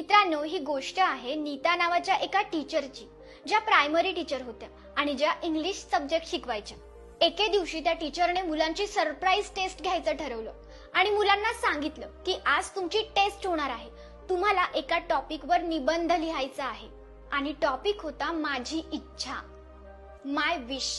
मित्रांनो, ही गोष्ट आहे नीता नावाच्या एका टीचरची, ज्या प्रायमरी टीचर होत्या आणि ज्या इंग्लिश सब्जेक्ट शिकवायच्या। एके दिवशी त्या टीचरने मुलांची सरप्राईज टेस्ट घ्यायचं ठरवलं आणि मुलांना सांगितलं की आज तुमची टेस्ट होणार आहे, तुम्हाला एका टॉपिकवर निबंध लिहायचा आहे आणि टॉपिक होता माझी इच्छा, माय विश।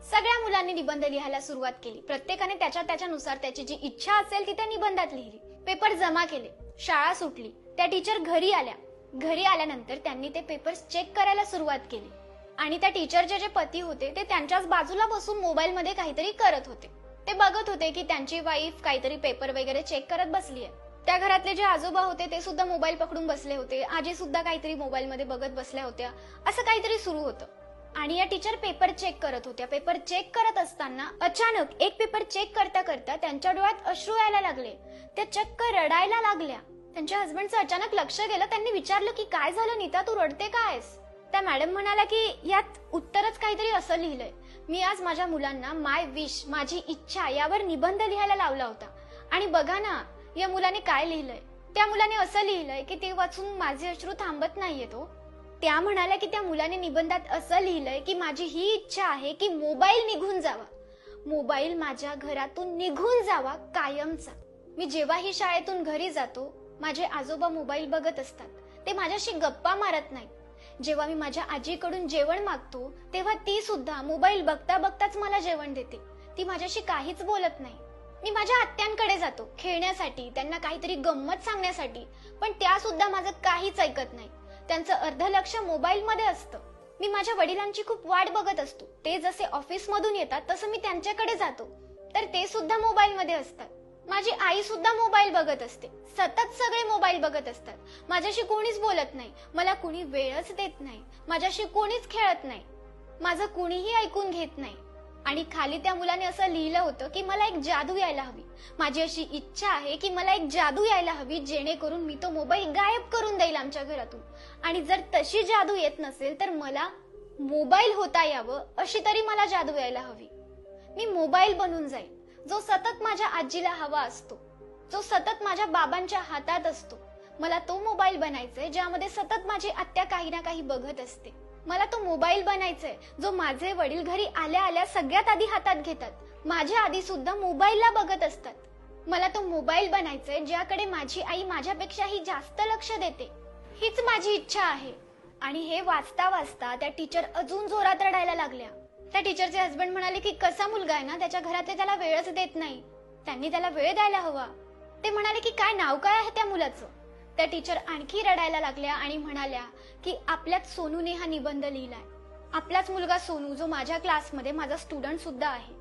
सगळ्या मुलांनी निबंध लिहायला सुरुवात केली। प्रत्येकाने त्याच्यानुसार त्याची जी इच्छा असेल ती त्या निबंधात लिहिली। पेपर जमा केले, शाळा सुटली। त्या टीचर घरी आल्या। घरी आल्यानंतर त्यांनी ते पेपर्स चेक करायला सुरुवात केली आणि त्या टीचरचे जे पती होते ते त्यांच्याच बाजूला बसून मोबाईल मध्ये काहीतरी करत होते। ते बघत होते की त्यांची वाईफ काहीतरी पेपर वगैरे चेक करत बसली आहे। त्या घरातले जे आजोबा होते ते सुद्धा मोबाईल पकडून बसले होते। आजी सुद्धा काहीतरी मोबाईल मध्ये बघत बसल्या होत्या। असं काहीतरी सुरू होतं आणि या टीचर पेपर चेक करत होत्या। पेपर चेक करत असताना अचानक एक पेपर चेक करता करता त्यांच्या डोळ्यात अश्रू यायला लागले। त्या चक्क रडायला लागल्या। त्यांच्या हसबंडचं अचानक लक्ष गेलं। त्यांनी विचारलं की काय झालं नीता, तू रडते का आहेस? त्या मॅडम म्हणाल्या की यात उत्तरच काहीतरी असं लिहिलंय, मी आज माझ्या मुलांना माय विश, माझी इच्छा यावर निबंध लिहायला लावला होता आणि बघा ना या मुलाने काय लिहिलंय। त्या मुलाने असं लिहिलंय की ते वाचून माझे अश्रू थांबत नाहीये तो। त्या म्हणाल्या की त्या मुलाने निबंधात असं लिहिलंय की माझी ही इच्छा आहे की मोबाईल निघून जावा, मोबाईल माझ्या घरातून निघून जावा कायमचा। मी जेव्हाही शाळेतून घरी जातो माझे आजोबा मोबाईल बघत असतात, ते माझ्याशी गप्पा मारत नाहीत। जेव्हा मी माझ्या आजीकडून जेवण मागतो तेव्हा ती सुद्धा मोबाईल बघता बघताच मला जेवण देते, ती माझ्याशी काहीच बोलत नाही। मी माझ्या आत्यांकडे जातो खेळण्यासाठी, त्यांना काहीतरी गंमत सांगण्यासाठी, पण त्या सुद्धा माझं काहीच ऐकत नाही। त्यांचं अर्ध लक्ष मोबाईल मध्ये असतं। मी माझ्या वडिलांची खूप वाट बघत असतो, ते जसे ऑफिस मधून येतात तसं मी त्यांच्याकडे जातो तर ते सुद्धा मोबाईल मध्ये असतात। माझी आई सुद्धा मोबाईल बघत असते, सतत सगळे मोबाईल बघत असतात। माझ्याशी कोणीच बोलत नाही, मला कोणी वेळच देत नाही, माझ्याशी कोणीच खेळत नाही, माझं कोणीही ऐकून घेत नाही। आणि खाली त्या मुलाने असं लिहिलं होतं की मला एक जादू यायला हवी, माझी अशी इच्छा आहे की मला एक जादू यायला हवी जेणेकरून मी तो मोबाईल गायब करून देईल आमच्या घरातून, आणि जर तशी जादू येत नसेल तर मला मोबाईल होता यावं अशी तरी मला जादू यायला हवी। मी मोबाईल बनून जाईल जो सतत माझ्या आजीला हवा असतो, जो सतत माझ्या बाबांच्या हातात असतो। मला तो मोबाईल बनायचाय ज्यामध्ये सतत माझी आत्या काही ना काही बघत असते। मला तो मोबाईल बनायचाय जो माझे वडील घरी आल्या आल्या सगळ्यात आधी हातात घेतात, माझ्या आधी सुद्धा मोबाईलला बघत असतात। मला तो मोबाईल बनायचाय ज्याकडे माझी आई माझ्यापेक्षाही जास्त लक्ष देते, हीच माझी इच्छा आहे। आणि हे वाचता वाचता त्या टीचर अजून जोरात रडायला लागल्या। त्या टीचरचे हसबंड म्हणाले की कसा मुलगा आहे ना, त्याच्या घरातले त्याला वेळच देत नाही, त्यांनी त्याला वेळ द्यायला हवा। ते म्हणाले की काय नाव काय आहे त्या मुलाचं? त्या टीचर आणखी रडायला लागल्या आणि म्हणाल्या की आपल्याच सोनूने हा निबंध लिहिलाय, आपलाच मुलगा सोनू जो माझ्या क्लासमध्ये माझा स्टुडंट सुद्धा आहे,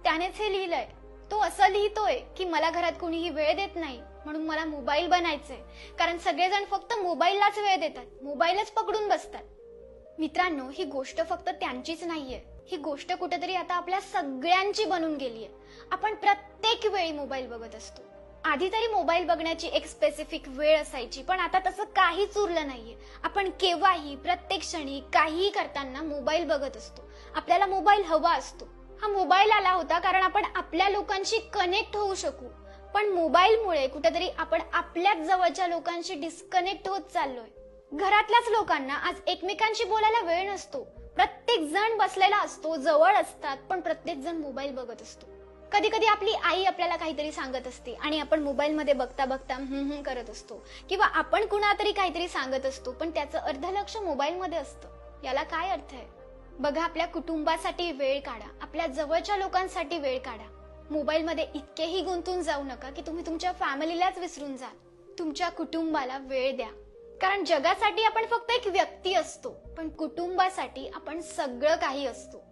त्यानेच हे लिहिलंय। तो असं लिहितोय की मला घरात कोणीही वेळ देत नाही म्हणून मला मोबाईल बनायचंय, कारण सगळेजण फक्त मोबाईललाच वेळ देतात, मोबाईलच पकडून बसतात। मित्रांनो, ही गोष्ट फक्त त्यांचीच नाहीये, ही गोष्ट कुठेतरी आता आपल्या सगळ्यांची बनून गेलीये। आपण प्रत्येक वेळी मोबाईल बघत असतो। आधी तरी मोबाईल बघण्याची एक स्पेसिफिक वेळ असायची, पण आता तसं काहीच उरलं नाहीये। आपण केव्हाही प्रत्येक क्षणी काहीही करताना मोबाईल बघत असतो। आपल्याला मोबाईल हवा असतो। हा मोबाईल आला होता कारण आपण आपल्या लोकांशी कनेक्ट होऊ शकू, पण मोबाईलमुळे कुठेतरी आपण आपल्याच जवळच्या लोकांशी डिस्कनेक्ट होत चाललोय। घरातल्याच लोकांना आज एकमेकांशी बोलायला वेळ नसतो। प्रत्येक जण बसलेला असतो, जवळ असतात, पण प्रत्येक जण मोबाईल बघत असतो। कधी कधी आपली आई आपल्याला काहीतरी सांगत असते आणि आपण मोबाईल मध्ये बघता बघता करत असतो, किंवा आपण कुणातरी काहीतरी सांगत असतो पण त्याचं अर्ध लक्ष मोबाईल मध्ये असतं। याला काय अर्थ आहे? बघा, आपल्या कुटुंबासाठी वेळ काढा, आपल्या जवळच्या लोकांसाठी वेळ काढा। मोबाईल मध्ये इतकेही गुंतून जाऊ नका की तुम्ही तुमच्या फॅमिलीलाच विसरून जाल। तुमच्या कुटुंबाला वेळ द्या, कारण जगासाठी आपण फक्त एक व्यक्ती असतो, पण कुटुंबासाठी आपण सगळं काही असतो।